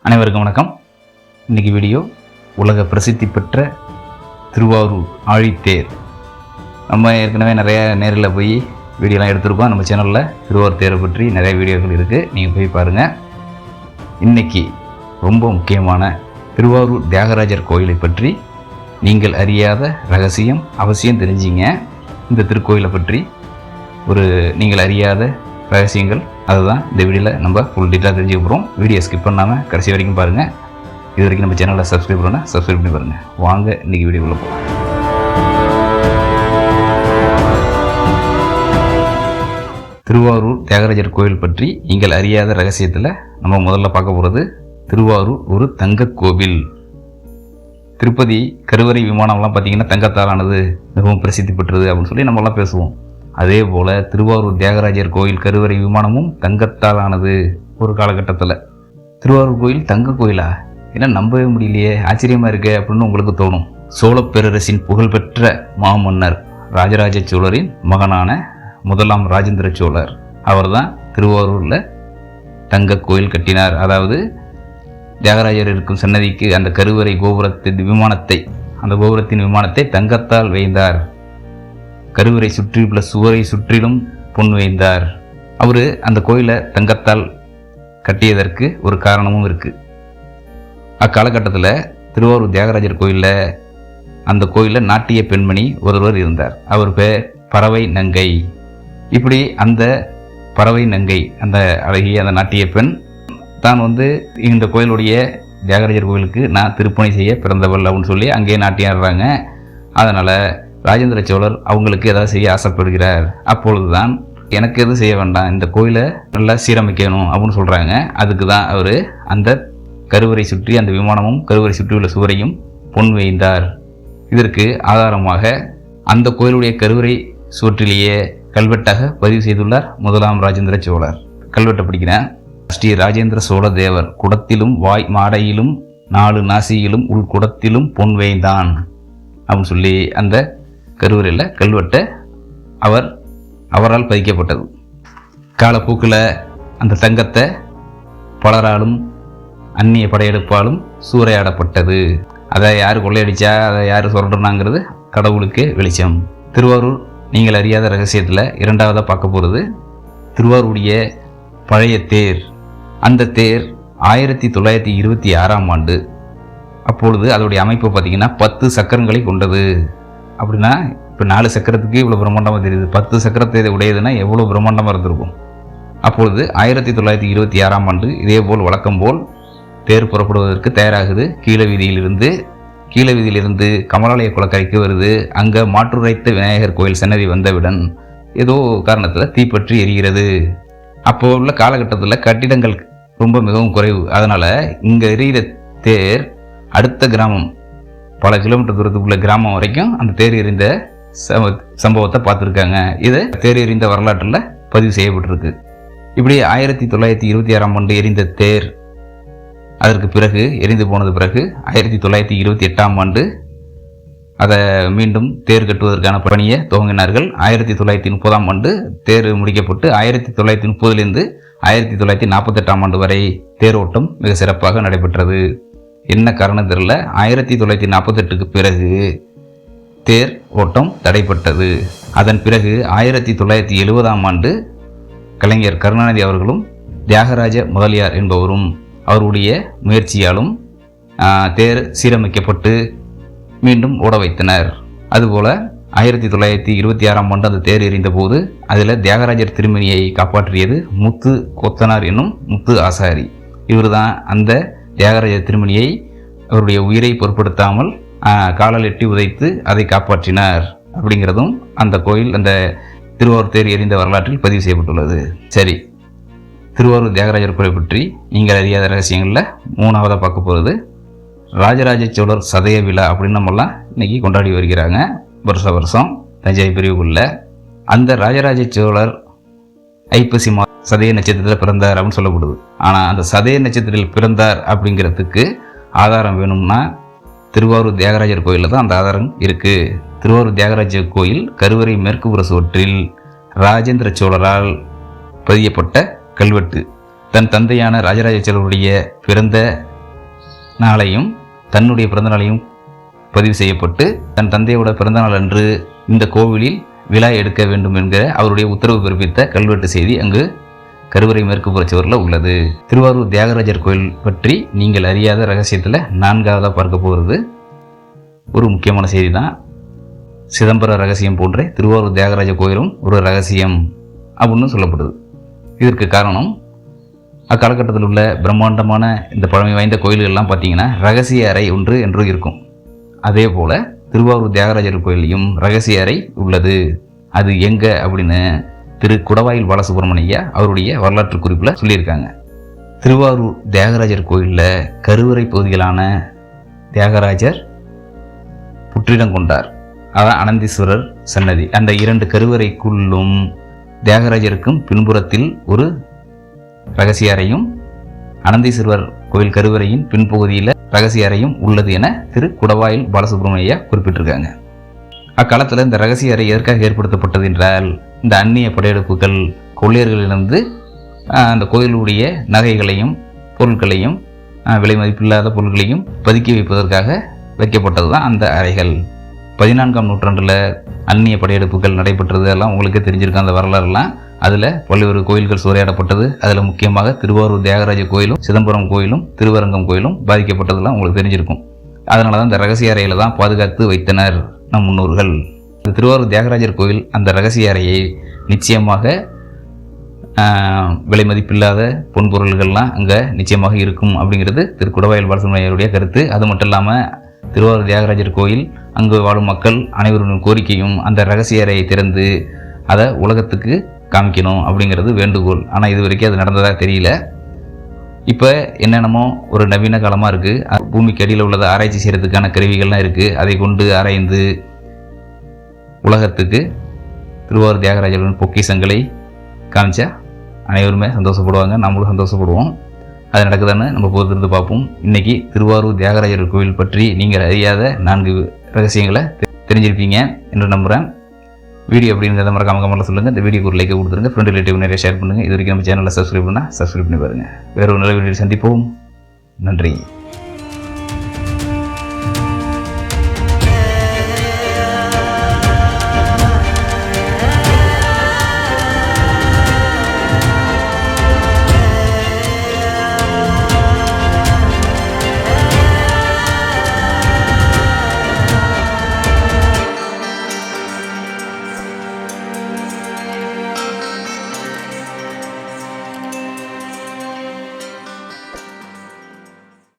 அனைவருக்கும் வணக்கம். இன்றைக்கி வீடியோ உலக பிரசித்தி பெற்ற திருவாரூர் ஆழித்தேர். நம்ம ஏற்கனவே நிறைய நேரில் போய் வீடியோலாம் எடுத்திருக்கோம். நம்ம சேனலில் திருவாரூர் தேரை பற்றி நிறைய வீடியோக்கள் இருக்குது, நீங்கள் போய் பாருங்கள். இன்றைக்கி ரொம்ப முக்கியமான திருவாரூர் தியாகராஜர் கோயிலை பற்றி நீங்கள் அறியாத ரகசியம் அவசியம் தெரிஞ்சிங்க. இந்த திருக்கோயிலை பற்றி நீங்கள் அறியாத ரகசியங்கள் அதுதான் இந்த வீடியோவில் நம்ம ஃபுல் டீட்டெயிலாக தெரிஞ்சுக்க போகிறோம். வீடியோ ஸ்கிப் பண்ணாமல் கடைசி வரைக்கும் பாருங்கள். இது வரைக்கும் நம்ம சேனலில் சப்ஸ்கிரைப் பண்ணி பாருங்கள். வாங்க இன்றைக்கி வீடியோக்குள்ளே போகலாம். திருவாரூர் தியாகராஜர் கோயில் பற்றி நீங்கள் அறியாத ரகசியத்தில் நம்ம முதல்ல பார்க்க போகிறது திருவாரூர் ஒரு தங்க கோவில். திருப்பதி கருவறை விமானம்லாம் பார்த்திங்கன்னா தங்கத்தாலானது, மிகவும் பிரசித்தி பெற்றது அப்படின்னு சொல்லி நம்மளாம் பேசுவோம். அதே போல் திருவாரூர் தியாகராஜர் கோயில் கருவறை விமானமும் தங்கத்தாலானது ஒரு காலகட்டத்தில். திருவாரூர் கோயில் தங்க கோயிலா? ஏன்னா நம்பவே முடியலையே, ஆச்சரியமாக இருக்கே அப்படின்னு உங்களுக்கு தோணும். சோழ பேரரசின் புகழ்பெற்ற மாமன்னர் ராஜராஜ சோழரின் மகனான முதலாம் ராஜேந்திர சோழர் அவர்தான் திருவாரூரில் தங்க கோயில் கட்டினார். அதாவது தியாகராஜர் இருக்கும் சன்னதிக்கு அந்த கருவறை கோபுரத்தின் விமானத்தை தங்கத்தால் வேய்ந்தார். கருவறை சுற்றி உள்ள சுவரை சுற்றிலும் பொன் வேய்ந்தார். அவர் அந்த கோயிலை தங்கத்தால் கட்டியதற்கு ஒரு காரணமும் இருக்குது. அக்காலகட்டத்தில் திருவாரூர் தியாகராஜர் அந்த கோயிலில் நாட்டிய பெண்மணி ஒருவர் இருந்தார். அவர் பேர் பறவை நங்கை. இப்படி அந்த பறவை நங்கை, அந்த அழகிய அந்த நாட்டிய பெண் தான் இந்த கோயிலுடைய தியாகராஜர் கோயிலுக்கு நான் திருப்பணி செய்ய பிறந்தவள் அப்படின்னு சொல்லி அங்கேயே நாட்டியம் ஆடுறாங்க. அதனால் ராஜேந்திர சோழர் அவங்களுக்கு ஏதாவது செய்ய ஆசைப்படுகிறார். அப்பொழுது தான் எனக்கு எதுவும் செய்ய வேண்டாம், இந்த கோயிலை நல்லா சீரமைக்கணும் அப்படின்னு சொல்கிறாங்க. அதுக்கு தான் அவர் அந்த கருவறை சுற்றி அந்த விமானமும் கருவறை சுற்றி உள்ள சுவரையும் பொன் வேய்ந்தார். இதற்கு ஆதாரமாக அந்த கோயிலுடைய கருவறை சுவற்றிலேயே கல்வெட்டாக பதிவு செய்துள்ளார் முதலாம் ராஜேந்திர சோழர். கல்வெட்டை படிக்கிறேன். ஸ்ரீ ராஜேந்திர சோழ தேவர் குடத்திலும் வாய் மாடையிலும் 4 நாசியிலும் உள்குடத்திலும் பொன் வேய்ந்தான் அப்படின்னு சொல்லி அந்த கருவறையில் கல்வெட்டை அவரால் பதிக்கப்பட்டது. காலப்போக்கில் அந்த தங்கத்தை பலராலும் அந்நிய படையெடுப்பாலும் சூறையாடப்பட்டது. அதை யார் கொள்ளையடிச்சா, அதை யார் சொல்கிறாங்கிறது கடவுளுக்கே வெளிச்சம். திருவாரூர் நீங்கள் அறியாத ரகசியத்தில் இரண்டாவதாக பார்க்க போகிறது திருவாரூருடைய பழைய தேர். அந்த தேர் 1926ஆம் ஆண்டு. அப்பொழுது அதோடைய அமைப்பு பார்த்திங்கன்னா 10 சக்கரங்களை கொண்டது. அப்படின்னா இப்போ 4 சக்கரத்துக்கு இவ்வளோ பிரம்மாண்டமாக தெரியுது, 10 சக்கரத்தை உடையதுன்னா எவ்வளோ பிரம்மாண்டமாக இருந்திருக்கும். அப்பொழுது 1926ஆம் ஆண்டு இதேபோல் வழக்கம் போல் தேர் புறப்படுவதற்கு தயாராகுது. கீழ வீதியிலிருந்து கமலாலய குளக்கரைக்கு வருது. அங்கே மாற்றுரைத்த விநாயகர் கோயில் சன்னதி வந்தவுடன் ஏதோ காரணத்தில் தீப்பற்றி எரிகிறது. அப்போ உள்ள காலகட்டத்தில் கட்டிடங்கள் மிகவும் குறைவு. அதனால் இங்கே எரிகிற தேர் அடுத்த கிராமம், பல கிலோமீட்டர் தூரத்துக்குள்ள கிராமம் வரைக்கும் அந்த தேர் எறிந்த சம்பவத்தை பார்த்துருக்காங்க. இதை தேர் எறிந்த வரலாற்றில் பதிவு செய்யப்பட்டிருக்கு. இப்படி 1926ஆம் ஆண்டு எரிந்த தேர் அதற்கு பிறகு எரிந்து போனது பிறகு 1928ஆம் ஆண்டு அதை மீண்டும் தேர் கட்டுவதற்கான பணியை துவங்கினார்கள். 1930ஆம் ஆண்டு தேர் முடிக்கப்பட்டு 1930லிருந்து 1948ஆம் ஆண்டு வரை தேரோட்டம் மிக சிறப்பாக நடைபெற்றது. என்ன காரணம் தெரியல, 1948க்கு பிறகு தேர் ஓட்டம் தடைப்பட்டது. அதன் பிறகு 1970ஆம் ஆண்டு கலைஞர் கருணாநிதி அவர்களும் தியாகராஜ முதலியார் என்பவரும் அவருடைய முயற்சியாலும் தேர் சீரமைக்கப்பட்டு மீண்டும் ஓட வைத்தனர். அதுபோல் 1926ஆம் ஆண்டு அந்த தேர் எறிந்த போது அதில் தியாகராஜர் திருமணியை காப்பாற்றியது முத்து கொத்தனார் என்னும் முத்து ஆசாரி. இவர் தான் அந்த தியாகராஜர் திருமணியை அவருடைய உயிரை பொருட்படுத்தாமல் காலால் எட்டி உதைத்து அதை காப்பாற்றினார். அப்படிங்கிறதும் அந்த கோயில், அந்த திருவாரூர் தேர் எறிந்த வரலாற்றில் பதிவு செய்யப்பட்டுள்ளது. சரி, திருவாரூர் தியாகராஜர் கோயில் பற்றி நீங்கள் அறியாத ரகசியங்களில் 3ஆவதாக பார்க்க போகிறது ராஜராஜ சோழர் சதய விழா அப்படின்னு நம்மெல்லாம் இன்றைக்கி கொண்டாடி வருகிறாங்க வருஷம் தஞ்சை பிரிவுக்குள்ள. அந்த ராஜராஜ சோழர் ஐப்பசி சதய நட்சத்திரத்தில் பிறந்தார் அப்படின்னு சொல்லப்படுது. ஆனால் அந்த சதய நட்சத்திரத்தில் பிறந்தார் அப்படிங்கிறதுக்கு ஆதாரம் வேணும்னா திருவாரூர் தியாகராஜர் கோயிலில் தான் அந்த ஆதாரம் இருக்குது. திருவாரூர் தியாகராஜர் கோயில் கருவறை மேற்கு புற சுவற்றில் ராஜேந்திர சோழரால் பதியப்பட்ட கல்வெட்டு. தன் தந்தையான ராஜராஜ சோழருடைய பிறந்த நாளையும் தன்னுடைய பிறந்தநாளையும் பதிவு செய்யப்பட்டு தன் தந்தையோட பிறந்தநாள் அன்று இந்த கோவிலில் விழா எடுக்க வேண்டும் என்கிற அவருடைய உத்தரவு பிறப்பித்த கல்வெட்டு செய்தி அங்கு கருவறை மேற்கு புறச்சுவரில் உள்ளது. திருவாரூர் தியாகராஜர் கோயில் பற்றி நீங்கள் அறியாத ரகசியத்தில் 4ஆவதாக பார்க்க போகிறது ஒரு முக்கியமான செய்தி தான். சிதம்பர ரகசியம் போன்ற திருவாரூர் தியாகராஜ கோயிலும் ஒரு ரகசியம் அப்படின்னு சொல்லப்படுது. இதற்கு காரணம் அக்காலகட்டத்தில் உள்ள பிரம்மாண்டமான இந்த பழமை வாய்ந்த கோயில்கள்லாம் பார்த்தீங்கன்னா ரகசிய அறை ஒன்று என்று இருக்கும். அதே போல் திருவாரூர் தியாகராஜர் கோயிலையும் ரகசிய அறை உள்ளது. அது எங்கே அப்படின்னு திரு குடவாயில் பாலசுப்ரமணியா அவருடைய வரலாற்று குறிப்பில் சொல்லியிருக்காங்க. திருவாரூர் தியாகராஜர் கோயிலில் கருவறை பகுதிகளான தியாகராஜர் புற்றிடம் கொண்டார், அதான் அனந்தீஸ்வரர் சன்னதி. அந்த 2 கருவறைக்குள்ளும் தியாகராஜருக்கும் பின்புறத்தில் ஒரு ரகசிய அறையும் அனந்தீஸ்வரர் கோயில் கருவறையின் பின்பகுதியில் ரகசிய அறையும் உள்ளது என திரு குடவாயில் பாலசுப்ரமணியா குறிப்பிட்டிருக்காங்க. அக்காலத்தில் இந்த ரகசிய அறை எதற்காக ஏற்படுத்தப்பட்டது என்றால், இந்த அந்நிய படையெடுப்புகள் கொள்ளையர்களிலிருந்து அந்த கோயிலுடைய நகைகளையும் பொருட்களையும் விலை மதிப்பில்லாத பொருட்களையும் பதுக்கி வைப்பதற்காக வைக்கப்பட்டது தான் அந்த அறைகள். 14ஆம் நூற்றாண்டில் அந்நிய படையெடுப்புகள் நடைபெற்றது எல்லாம் உங்களுக்கு தெரிஞ்சிருக்க அந்த வரலாறுலாம். அதில் பல்வேறு கோயில்கள் சூறையாடப்பட்டது. அதில் முக்கியமாக திருவாரூர் தியாகராஜ கோயிலும் சிதம்பரம் கோயிலும் திருவரங்கம் கோயிலும் பாதிக்கப்பட்டதெல்லாம் உங்களுக்கு தெரிஞ்சிருக்கும். அதனால தான் இந்த ரகசிய அறையில் தான் பாதுகாத்து வைத்தனர் நம் முன்னோர்கள். திருவாரூர் தியாகராஜர் கோயில் அந்த ரகசிய அறையை நிச்சயமாக விலை மதிப்பில்லாத பொன்பொருள்கள்லாம் அங்கே நிச்சயமாக இருக்கும் அப்படிங்கிறது திரு குடவாயில் பாலசுப்ரமணியருடைய கருத்து. அது மட்டும் இல்லாமல் திருவாரூர் தியாகராஜர் கோயில் அங்கு வாழும் மக்கள் அனைவருடைய கோரிக்கையும் அந்த ரகசிய அறையை திறந்து அதை உலகத்துக்கு காமிக்கணும் அப்படிங்கிறது வேண்டுகோள். ஆனால் இது வரைக்கும் அது நடந்ததாக தெரியல. இப்போ என்னென்னமோ ஒரு நவீன காலமாக இருக்குது, பூமிக்கு அடியில் உள்ளதை ஆராய்ச்சி செய்கிறதுக்கான கருவிகள்லாம் இருக்குது. அதை கொண்டு ஆராய்ந்து உலகத்துக்கு திருவாரூர் தியாகராஜரின் பொக்கிஷங்களை காமிச்சா அனைவருமே சந்தோஷப்படுவாங்க, நம்மளும் சந்தோஷப்படுவோம். அது நடக்குதான்னு நம்ம பொறுத்திருந்து பார்ப்போம். இன்றைக்கி திருவாரூர் தியாகராஜர் கோவில் பற்றி நீங்கள் அறியாத 4 ரகசியங்களை தெரிஞ்சிருப்பீங்க என்று நம்புகிறேன். வீடியோ அப்படிங்கிறத மறக்காம கமெண்ட்ல சொல்லுங்கள். இந்த வீடியோக்கு ஒரு லைக் கொடுத்துருங்க, ஃப்ரெண்ட் ரிலேட்டிவ் நிறைய ஷேர் பண்ணுங்கள். இது வரைக்கும் நம்ம சேனலில் சப்ஸ்கிரைப் பண்ணால் சப்ஸ்கிரைப் பண்ணி பாருங்கள். வேறு ஒரு நல்ல வீடியோ சந்திப்போம். நன்றி.